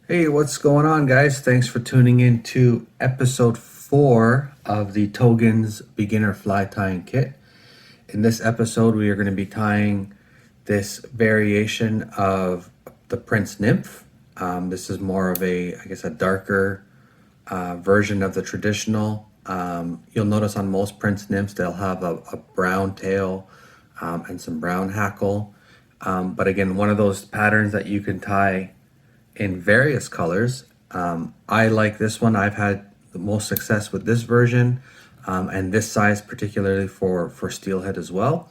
Hey, what's going on, guys? Thanks for tuning in to episode 4 of the Togans Beginner Fly Tying Kit. In this episode, we are going to be tying this variation of the Prince Nymph. This is more of a darker version of the traditional. You'll notice on most Prince Nymphs, they'll have a brown tail and some brown hackle. But again, one of those patterns that you can tie in various colors. I like this one. I've had the most success with this version and this size, particularly for steelhead as well.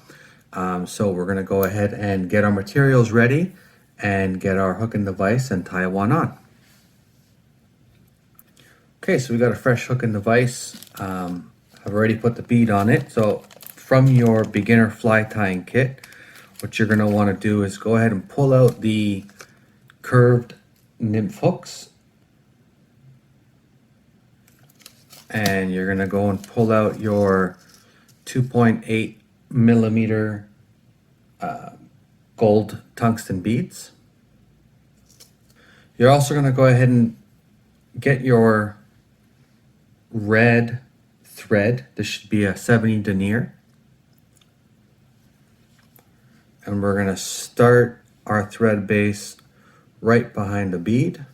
So we're going to go ahead and get our materials ready and get our hook and device and tie one on. Okay, so we got a fresh hook and device. I've already put the bead on it. So from your beginner fly tying kit, what you're going to want to do is go ahead and pull out the curved nymph hooks, and you're going to go and pull out your 2.8 millimeter gold tungsten beads. You're also going to go ahead and get your red thread. This should be a 70 denier, and we're going to start our thread base right behind the bead.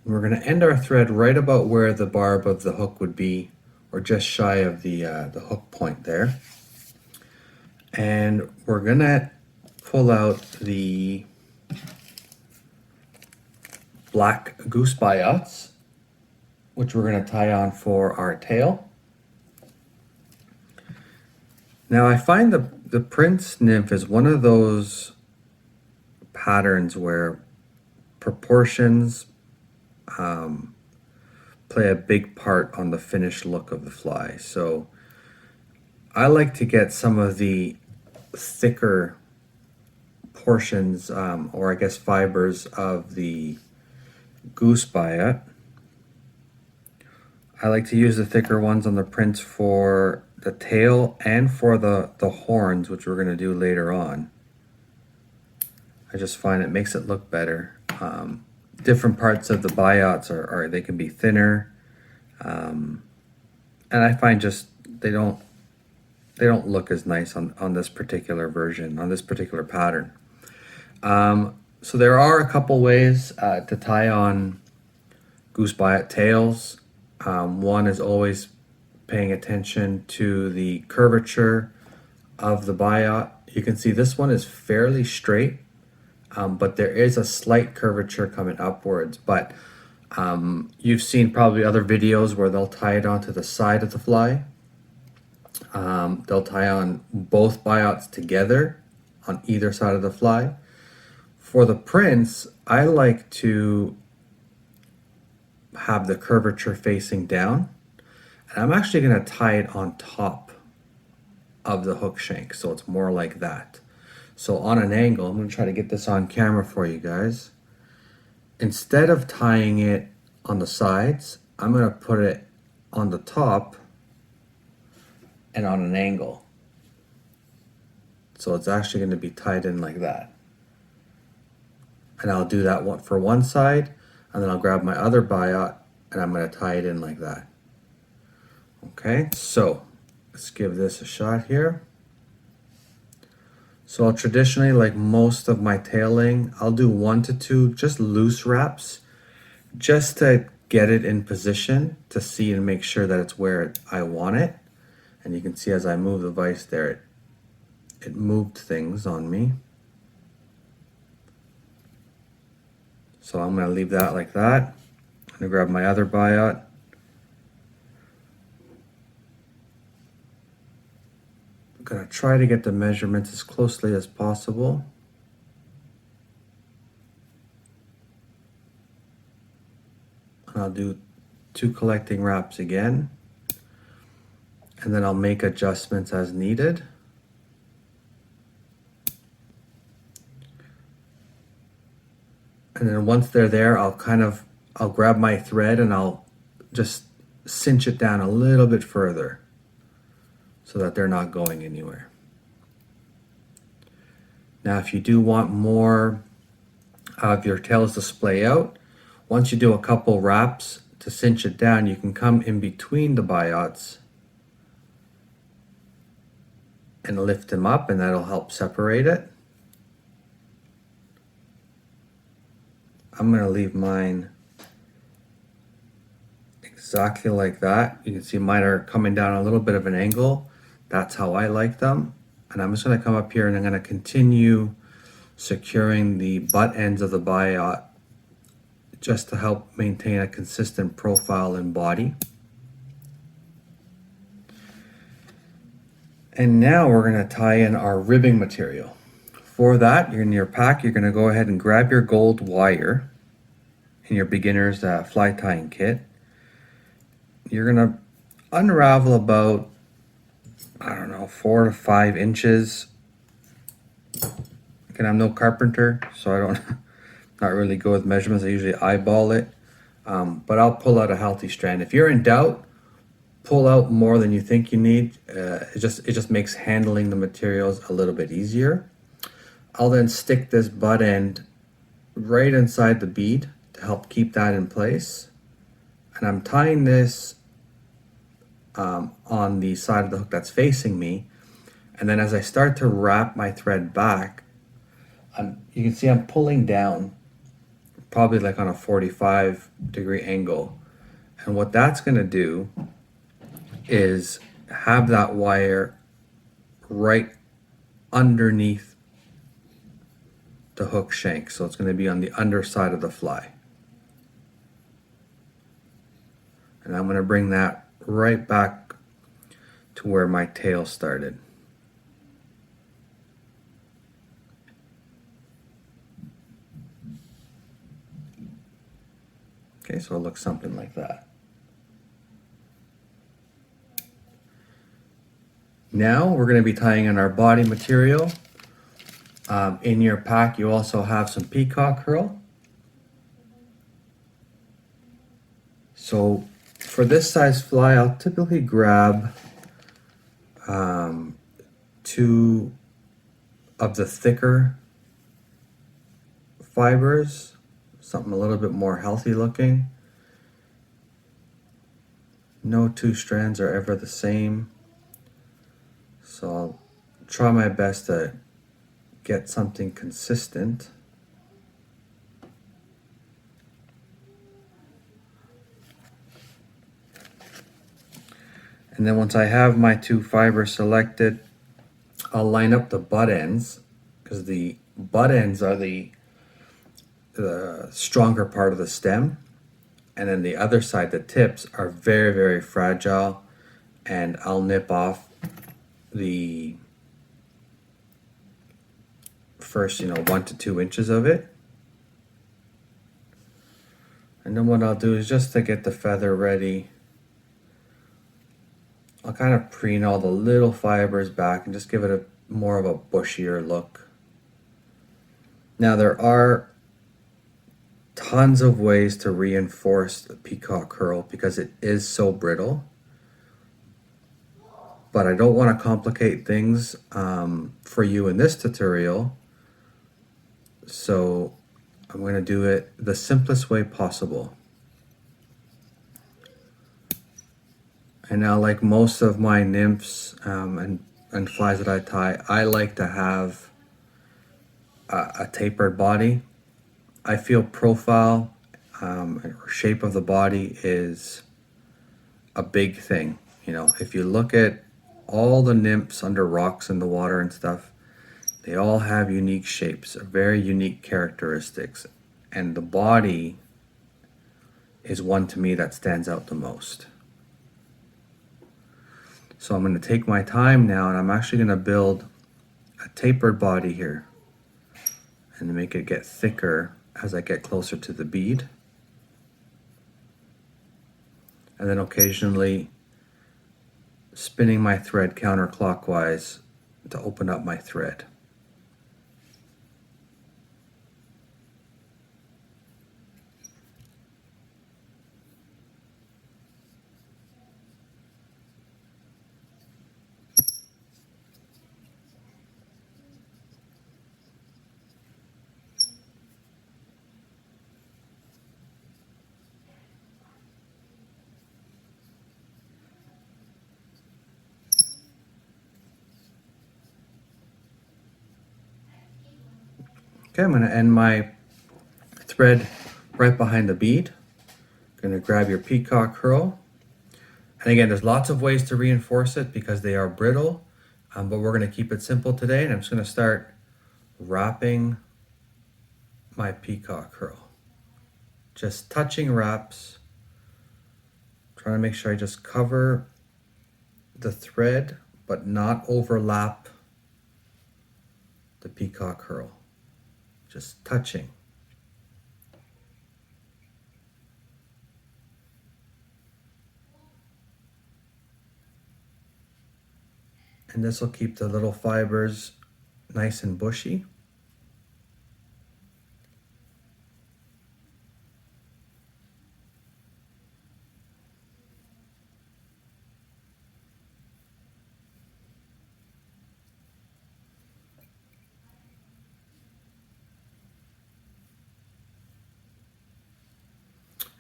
We're going to end our thread right about where the barb of the hook would be, or just shy of the hook point there. And we're going to pull out the black goose biots, which we're going to tie on for our tail. Now I find the Prince Nymph is one of those patterns where proportions play a big part on the finished look of the fly. So I like to get some of the thicker portions, or I guess fibers of the goose biot. I like to use the thicker ones on the Prince for the tail and for the horns, which we're going to do later on. I just find it makes it look better. Different parts of the biots are they can be thinner, and I find just they don't look as nice on this particular version, on this particular pattern. So there are a couple ways to tie on goose biot tails. One is always paying attention to the curvature of the biot. You can see this one is fairly straight, but there is a slight curvature coming upwards. But you've seen probably other videos where they'll tie it onto the side of the fly. They'll tie on both biots together on either side of the fly. For the Prince, I like to have the curvature facing down, and I'm actually going to tie it on top of the hook shank, so it's more like that. So on an angle, I'm going to try to get this on camera for you guys. Instead of tying it on the sides, I'm going to put it on the top and on an angle. So it's actually going to be tied in like that. And I'll do that one for one side, and then I'll grab my other biot and I'm going to tie it in like that. Okay, so let's give this a shot here. So I'll traditionally, like most of my tailing, I'll do 1 to 2 just loose wraps just to get it in position to see and make sure that it's where I want it. And you can see as I move the vise there, it moved things on me. So I'm going to leave that like that. I'm going to grab my other biot. I'm going to try to get the measurements as closely as possible. And I'll do 2 collecting wraps again. And then I'll make adjustments as needed. And then once they're there, I'll grab my thread and I'll just cinch it down a little bit further so that they're not going anywhere. Now, if you do want more of your tails to splay out, once you do a couple wraps to cinch it down, you can come in between the biots and lift them up, and that'll help separate it. I'm going to leave mine exactly like that. You can see mine are coming down a little bit of an angle. That's how I like them. And I'm just going to come up here and I'm going to continue securing the butt ends of the biot just to help maintain a consistent profile and body. And now we're going to tie in our ribbing material. For that, in your pack, you're going to go ahead and grab your gold wire in your beginner's fly tying kit. You're going to unravel about, I don't know, 4 to 5 inches. Again, I'm no carpenter, so I don't not really go with measurements. I usually eyeball it, but I'll pull out a healthy strand. If you're in doubt, pull out more than you think you need. It just makes handling the materials a little bit easier. I'll then stick this butt end right inside the bead to help keep that in place. And I'm tying this on the side of the hook that's facing me. And then as I start to wrap my thread back, you can see I'm pulling down probably like on a 45-degree angle. And what that's going to do is have that wire right underneath the hook shank. So it's going to be on the underside of the fly. And I'm going to bring that right back to where my tail started. Okay, so it looks something like that. Now we're going to be tying in our body material. In your pack, you also have some peacock herl. So for this size fly, I'll typically grab 2 of the thicker fibers, something a little bit more healthy looking. No 2 strands are ever the same, so I'll try my best to get something consistent. And then once I have my 2 fibers selected, I'll line up the butt ends, because the butt ends are the stronger part of the stem, and then the other side, the tips, are very, very fragile, and I'll nip off the first 1 to 2 inches of it. And then what I'll do is, just to get the feather ready, I'll kind of preen all the little fibers back and just give it more of a bushier look. Now there are tons of ways to reinforce the peacock herl because it is so brittle, but I don't want to complicate things for you in this tutorial, so I'm going to do it the simplest way possible. And now, like most of my nymphs and flies that I tie, I like to have a tapered body. I feel profile or shape of the body is a big thing. If you look at all the nymphs under rocks in the water and stuff, they all have unique shapes, very unique characteristics, and the body is one to me that stands out the most. So I'm going to take my time now, and I'm actually going to build a tapered body here and make it get thicker as I get closer to the bead. And then occasionally spinning my thread counterclockwise to open up my thread. Okay, I'm going to end my thread right behind the bead. Going to grab your peacock curl. And again, there's lots of ways to reinforce it because they are brittle, but we're going to keep it simple today. And I'm just going to start wrapping my peacock curl. Just touching wraps, trying to make sure I just cover the thread but not overlap the peacock curl. Just touching. And this will keep the little fibers nice and bushy.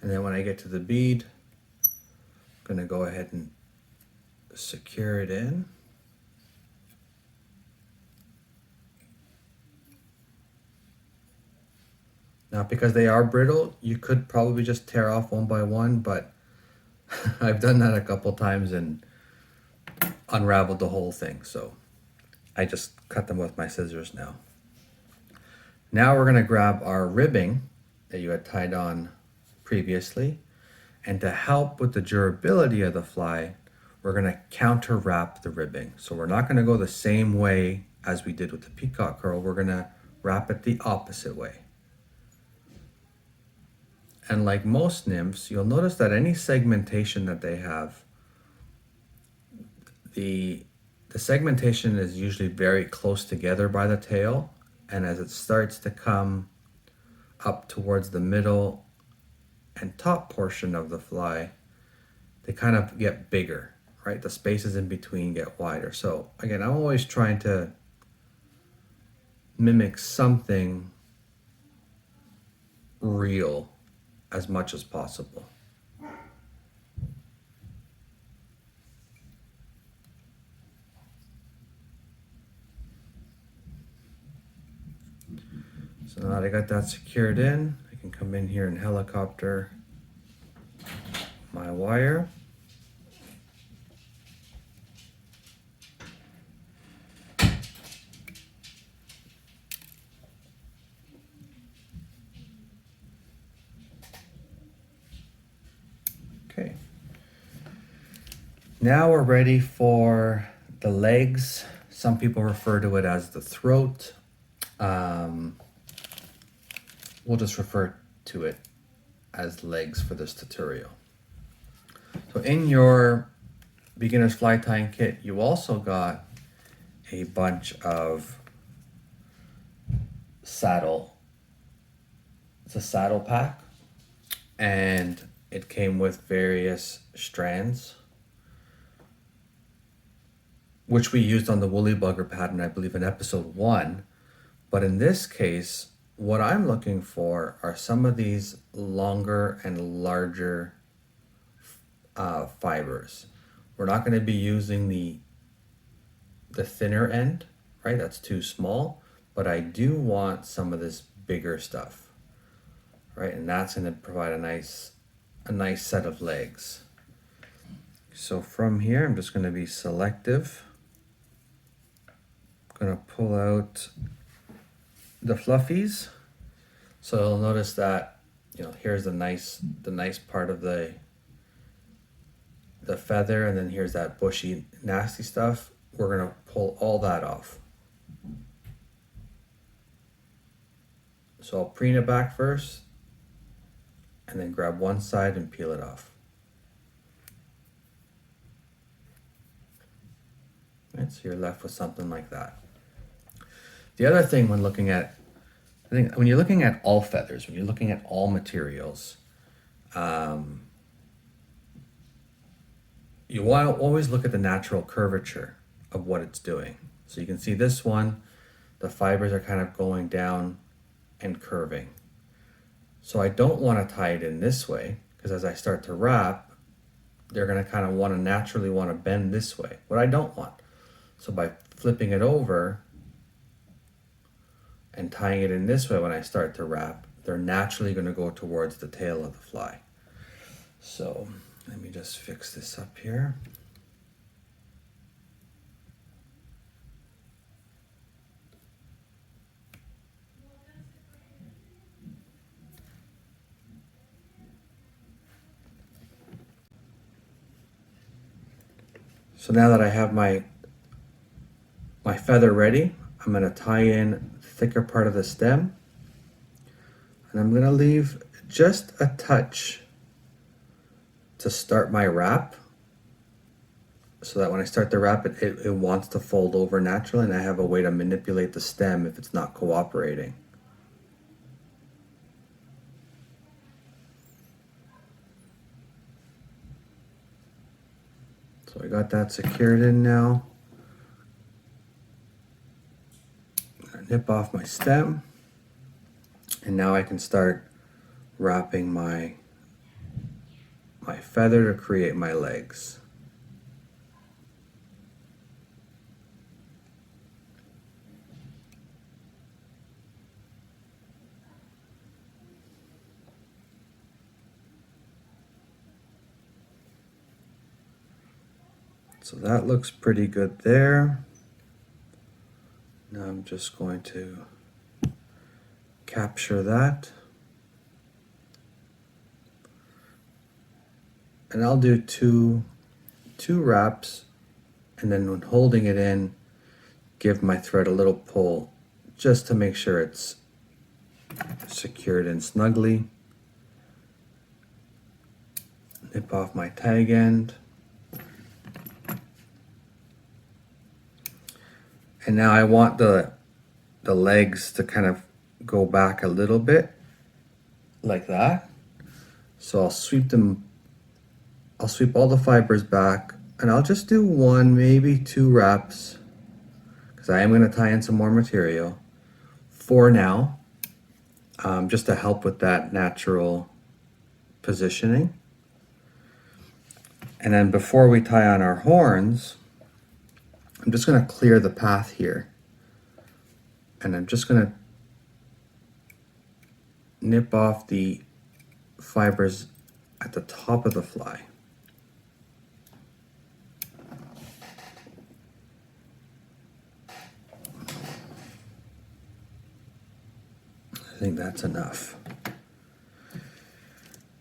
And then when I get to the bead, I'm going to go ahead and secure it in. Now, because they are brittle, you could probably just tear off one by one, but I've done that a couple times and unraveled the whole thing. So I just cut them with my scissors now. Now we're going to grab our ribbing that you had tied on previously. And to help with the durability of the fly, we're going to counter wrap the ribbing. So we're not going to go the same way as we did with the peacock curl. We're going to wrap it the opposite way. And like most nymphs, you'll notice that any segmentation that they have, the segmentation is usually very close together by the tail. And as it starts to come up towards the middle and top portion of the fly, they kind of get bigger, right? The spaces in between get wider. So again, I'm always trying to mimic something real as much as possible. So now that I got that secured in, I can come in here and helicopter my wire. Okay. Now we're ready for the legs. Some people refer to it as the throat. We'll just refer to it as legs for this tutorial. So in your beginner's fly tying kit, you also got a bunch of saddle. It's a saddle pack, and it came with various strands, which we used on the woolly bugger pattern, I believe in episode 1. But in this case, what I'm looking for are some of these longer and larger fibers. We're not going to be using the thinner end, right? That's too small, but I do want some of this bigger stuff, right? And that's going to provide a nice set of legs. So from here, I'm just going to be selective. I'm going to pull out the fluffies. So you'll notice that, here's the nice part of the feather, and then here's that bushy, nasty stuff. We're gonna pull all that off. So I'll preen it back first, and then grab one side and peel it off. Right, so you're left with something like that. The other thing when looking at, when you're looking at all feathers, when you're looking at all materials, you want to always look at the natural curvature of what it's doing. So you can see this one, the fibers are kind of going down and curving. So I don't want to tie it in this way, because as I start to wrap, they're going to kind of naturally want to bend this way, what I don't want. So by flipping it over, and tying it in this way, when I start to wrap, they're naturally going to go towards the tail of the fly. So let me just fix this up here. So now that I have my feather ready, I'm going to tie in the thicker part of the stem, and I'm going to leave just a touch to start my wrap, so that when I start to wrap it, it wants to fold over naturally, and I have a way to manipulate the stem if it's not cooperating. So I got that secured in now. Nip off my stem, and now I can start wrapping my feather to create my legs. So that looks pretty good there. Now I'm just going to capture that. And I'll do two wraps, and then when holding it in, give my thread a little pull just to make sure it's secured in snugly. Nip off my tag end. And now I want the legs to kind of go back a little bit, like that. So I'll sweep all the fibers back, and I'll just do one, maybe two wraps, because I am going to tie in some more material for now, just to help with that natural positioning. And then before we tie on our horns, I'm just going to clear the path here, and I'm just going to nip off the fibers at the top of the fly. I think that's enough.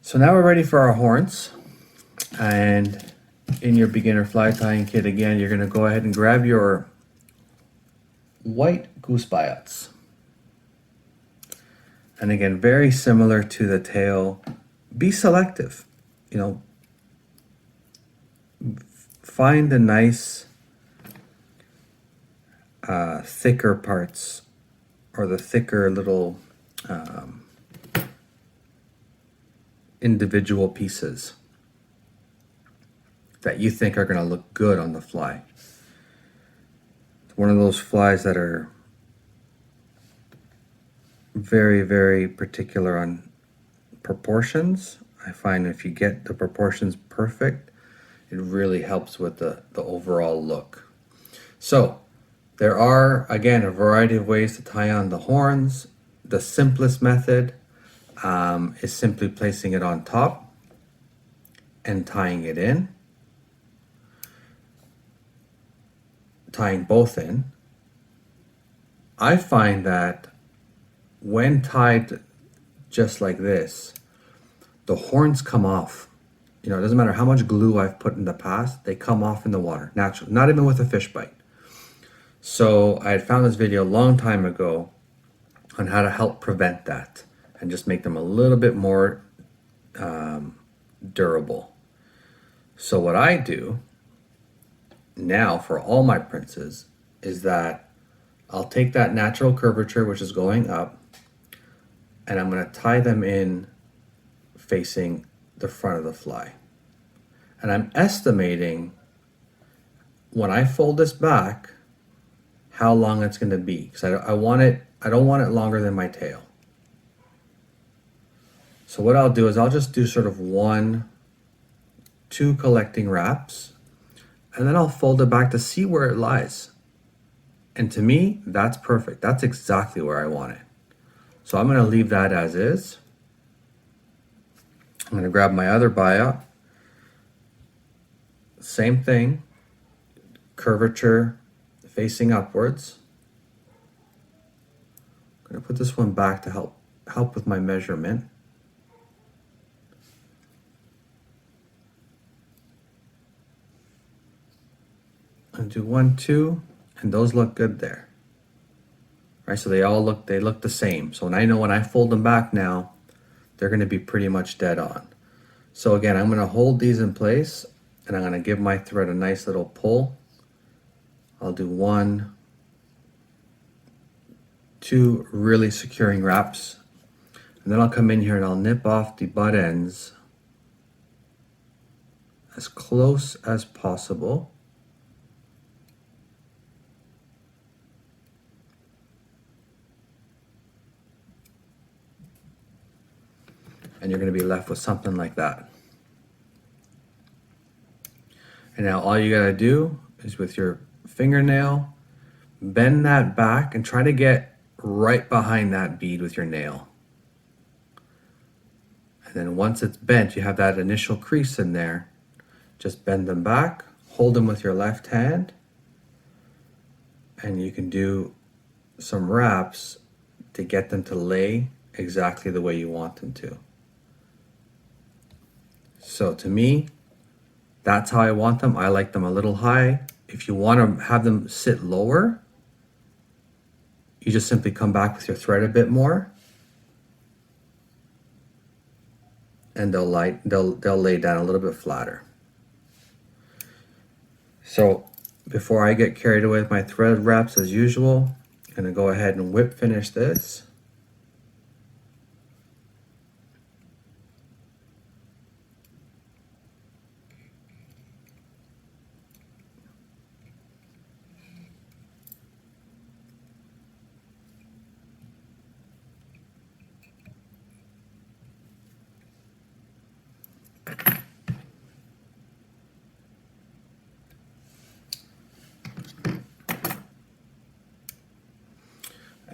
So now we're ready for our horns, and in your beginner fly tying kit, again, you're going to go ahead and grab your white goose biots. And again, very similar to the tail, be selective. You know, find the nice thicker parts, or the thicker little individual pieces that you think are going to look good on the fly. It's one of those flies that are very, very particular on proportions. I find if you get the proportions perfect, it really helps with the overall look. So there are, again, a variety of ways to tie on the horns. The simplest method is simply placing it on top and tying it in. Tying both in. I find that when tied just like this, the horns come off. You know, it doesn't matter how much glue I've put in the past, they come off in the water naturally, not even with a fish bite. So I had found this video a long time ago on how to help prevent that and just make them a little bit more durable. So what I do now for all my princes is that I'll take that natural curvature, which is going up, and I'm going to tie them in facing the front of the fly. And I'm estimating when I fold this back how long it's going to be, because I don't want it longer than my tail. So what I'll do is I'll just do sort of 1, 2 collecting wraps, and then I'll fold it back to see where it lies. And to me, that's perfect. That's exactly where I want it. So I'm going to leave that as is. I'm going to grab my other biop. Same thing, curvature facing upwards. I'm going to put this one back to help with my measurement. And do 1, 2, and those look good there. Right, so they look the same. So when I fold them back now, they're going to be pretty much dead on. So again, I'm going to hold these in place, and I'm going to give my thread a nice little pull. I'll do 1, 2 really securing wraps, and then I'll come in here and I'll nip off the butt ends as close as possible. And you're going to be left with something like that. And now all you got to do is with your fingernail, bend that back and try to get right behind that bead with your nail. And then once it's bent, you have that initial crease in there. Just bend them back, hold them with your left hand, and you can do some wraps to get them to lay exactly the way you want them to. So to me, that's how I want them. I like them a little high. If you want to have them sit lower, you just simply come back with your thread a bit more, and they'll lay down a little bit flatter. So before I get carried away with my thread wraps as usual, I'm going to go ahead and whip finish this.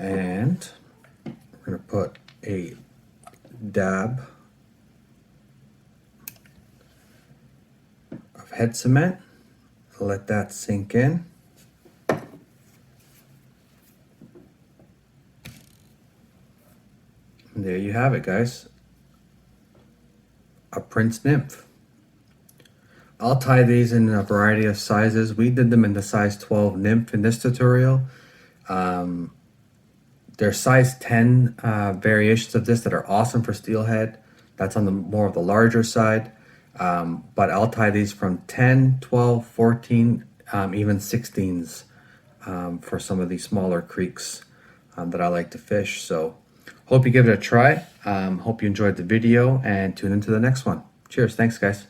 And we're going to put a dab of head cement. Let that sink in. And there you have it, guys. A Prince Nymph. I'll tie these in a variety of sizes. We did them in the size 12 Nymph in this tutorial. There's size 10 variations of this that are awesome for steelhead. That's on the more of the larger side. But I'll tie these from 10, 12, 14, even 16s for some of these smaller creeks that I like to fish. So hope you give it a try. Hope you enjoyed the video and tune into the next one. Cheers. Thanks, guys.